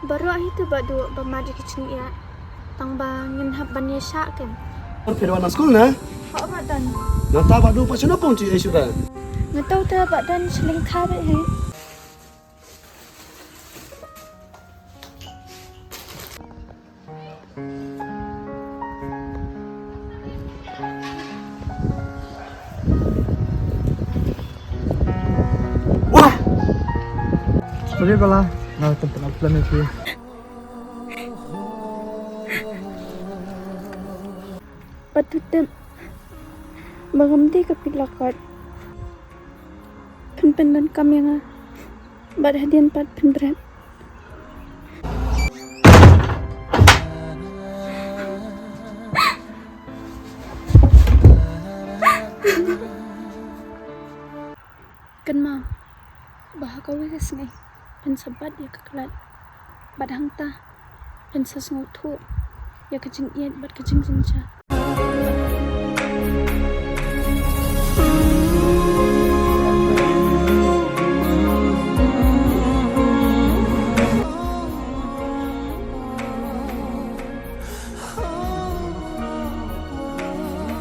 Baru itu badu bamaji kicin ya. Tang bangin haban ya syakin. Perpirwan school na? Kau badan. Nata badu pa sino pong ci sudah. Ngatau ta badan seling kabe he. Wah! Sorry pala, tempat upload itu. Patutem. Magamdi ka pilakot. Penpenan kami nga. Badhadian pat penberat. Kan mau. Bahagawi kas ngay. Pensabat ya kekalat. Badhang ta. Pensas ngutu. Ya kajing iyan bad kajing jinja.